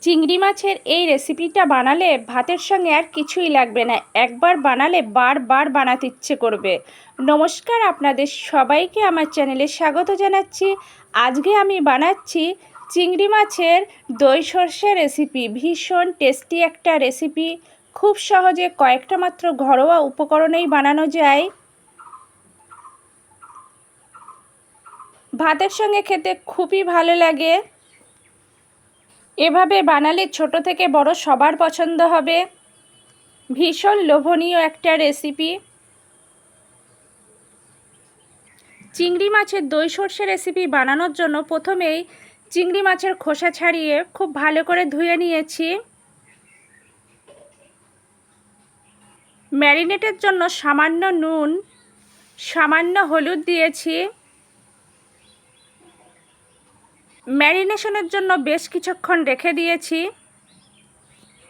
চিংড়ি মাছের এই রেসিপিটা বানালে ভাতের সঙ্গে আর কিছুই লাগবে না। একবার বানালে বারবার বানাতে ইচ্ছে করবে। নমস্কার, আপনাদের সবাইকে আমার চ্যানেলে স্বাগত জানাচ্ছি। আজকে আমি বানাচ্ছি চিংড়ি মাছের দই সর্ষে রেসিপি। ভীষণ টেস্টি একটা রেসিপি, খুব সহজে কয়েকটা মাত্র ঘরোয়া উপকরণেই বানানো যায়। ভাতের সঙ্গে খেতে খুবই ভালো লাগে। এভাবে বানালে ছোট থেকে বড় সবার পছন্দ হবে। ভীষণ লোভনীয় একটা রেসিপি। চিংড়ি মাছের দই সর্ষে রেসিপি বানানোর জন্য প্রথমেই চিংড়ি মাছের খোসা ছাড়িয়ে খুব ভালো করে ধুয়ে নিয়েছি। ম্যারিনেটের জন্য সামান্য নুন, সামান্য হলুদ দিয়েছি। ম্যারিনেশনের জন্য বেশ কিছুক্ষণ রেখে দিয়েছি।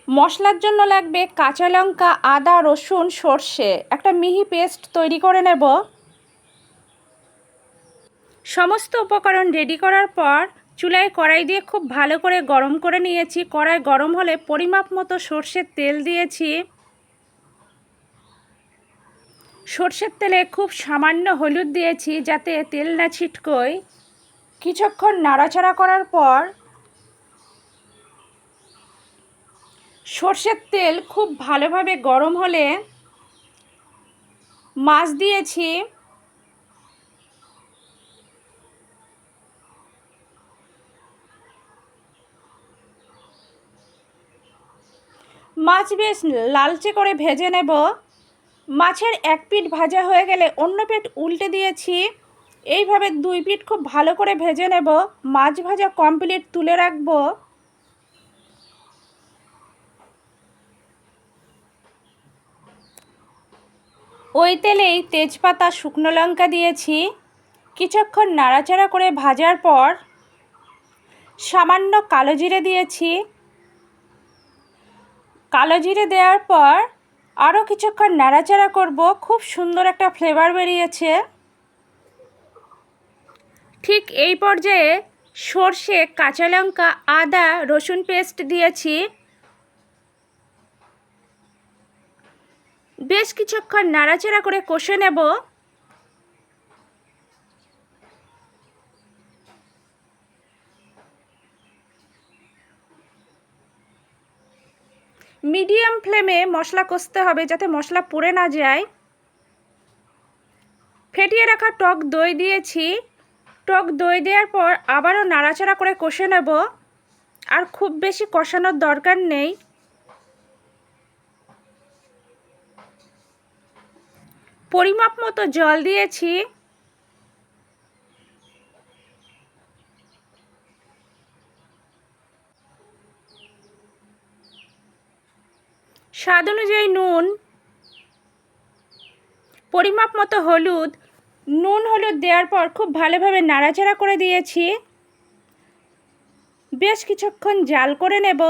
মশলার জন্য লাগবে কাঁচা লঙ্কা, আদা, রসুন, সর্ষে, একটা মিহি পেস্ট তৈরি করে নেব। সমস্ত উপকরণ রেডি করার পর চুলায় কড়াই দিয়ে খুব ভালো করে গরম করে নিয়েছি। কড়াই গরম হলে পরিমাপ মতো সর্ষের তেল দিয়েছি। সর্ষের তেলে খুব সামান্য হলুদ দিয়েছি যাতে তেল না ছিটকোয়। কিছুক্ষণ নাড়াচাড়া করার পর সর্ষের তেল খুব ভালোভাবে গরম হলে মাছ দিয়েছি। মাছ বেশ লালচে করে ভেজে নেব। মাছের এক পিঠ ভাজা হয়ে গেলে অন্য পিঠ উল্টে দিয়েছি। এইভাবে দুই পিঠ খুব ভালো করে ভেজে নেব। মাছ ভাজা কমপ্লিট, তুলে রাখবো। ওই তেলেই তেজপাতা, শুকনো লঙ্কা দিয়েছি। কিছুক্ষণ নাড়াচাড়া করে ভাজার পর সামান্য কালো জিরে দিয়েছি। কালো জিরে দেওয়ার পর আরও কিছুক্ষণ নাড়াচাড়া করব। খুব সুন্দর একটা ফ্লেভার বেরিয়েছে। ঠিক এই পর্যায়ে সর্ষে, কাঁচা লঙ্কা, আদা, রসুন পেস্ট দিয়েছি। বেশ কিছুক্ষণ নাড়াচাড়া করে কষে নেব। মিডিয়াম ফ্লেমে মশলা কষতে হবে যাতে মশলা পুড়ে না যায়। ফেটিয়ে রাখা টক দই দিয়েছি। টক দই দেওয়ার পর আবারও নাড়াচাড়া করে কষে নেব। আর খুব বেশি কষানোর দরকার নেই। পরিমাপ মতো জল দিয়েছি। স্বাদ অনুযায়ী নুন, পরিমাপ মতো হলুদ। নুন হলুদ দেওয়ার পর খুব ভালোভাবে নাড়াচাড়া করে দিয়েছি। বেশ কিছুক্ষণ জাল করে নেব।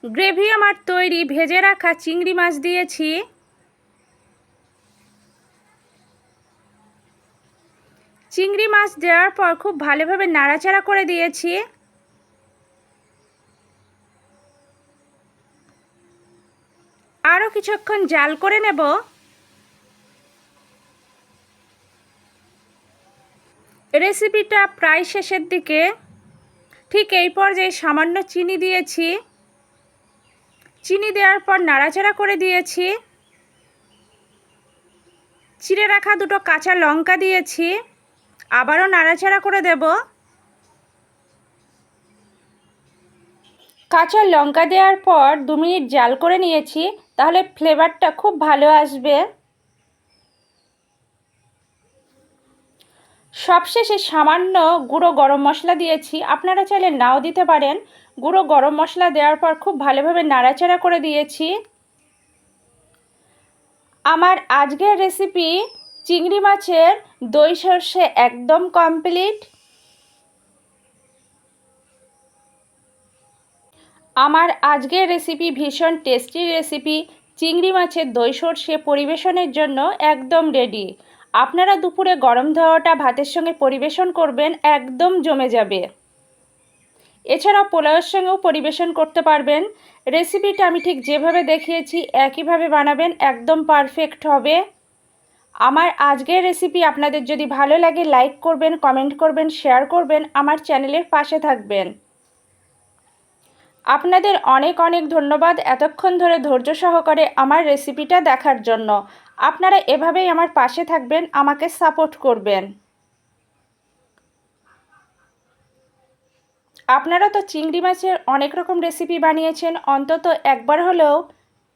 গ্রেভি আমার তৈরি। ভেজে রাখা চিংড়ি মাছ দিয়েছি। চিংড়ি মাছ দেওয়ার পর খুব ভালোভাবে নাড়াচাড়া করে দিয়েছি। আরও কিছুক্ষণ জাল করে নেব। রেসিপিটা প্রায় শেষের দিকে। ঠিক এই পর্যায়ে সামান্য চিনি দিয়েছি। চিনি দেওয়ার পর নাড়াচাড়া করে দিয়েছি। চিড়ে রাখা দুটো কাঁচা লঙ্কা দিয়েছি। আবারও নাড়াচাড়া করে দেব। কাঁচা লঙ্কা দেওয়ার পর 2 মিনিট জাল করে নিয়েছি, তাহলে ফ্লেভারটা খুব ভালো আসবে। সবশেষে সামান্য গুঁড়ো গরম মশলা দিয়েছি। আপনারা চাইলে নাও দিতে পারেন। গুঁড়ো গরম মশলা দেওয়ার পর খুব ভালোভাবে নাড়াচাড়া করে দিয়েছি। আমার আজকের রেসিপি চিংড়ি মাছের দই সর্ষে একদম কমপ্লিট। আমার আজকের রেসিপি ভীষণ টেস্টি রেসিপি। চিংড়ি মাছের দই সর্ষে পরিবেশনের জন্য একদম রেডি। আপনারা দুপুরে গরম ধোয়াটা ভাতের সঙ্গে পরিবেশন করবেন, একদম জমে যাবে। এছাড়াও পোলাওয়ের সঙ্গেও পরিবেশন করতে পারবেন। রেসিপিটা আমি ঠিক যেভাবে দেখিয়েছি একইভাবে বানাবেন, একদম পারফেক্ট হবে। আমার আজকের রেসিপি আপনাদের যদি ভালো লাগে লাইক করবেন, কমেন্ট করবেন, শেয়ার করবেন, আমার চ্যানেলের পাশে থাকবেন। আপনাদের অনেক অনেক ধন্যবাদ এতক্ষণ ধরে ধৈর্য সহকারে আমার রেসিপিটা দেখার জন্য। আপনারা এভাবেই আমার পাশে থাকবেন, আমাকে সাপোর্ট করবেন। আপনারা তো চিংড়ি মাছের অনেক রকম রেসিপি বানিয়েছেন, অন্তত একবার হলেও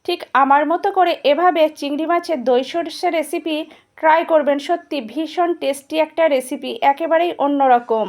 ঠিক আমার মতো করে এভাবে চিংড়ি মাছের দই সরষে রেসিপি ট্রাই করবেন। সত্যি ভীষণ টেস্টি একটা রেসিপি, একেবারেই অন্যরকম।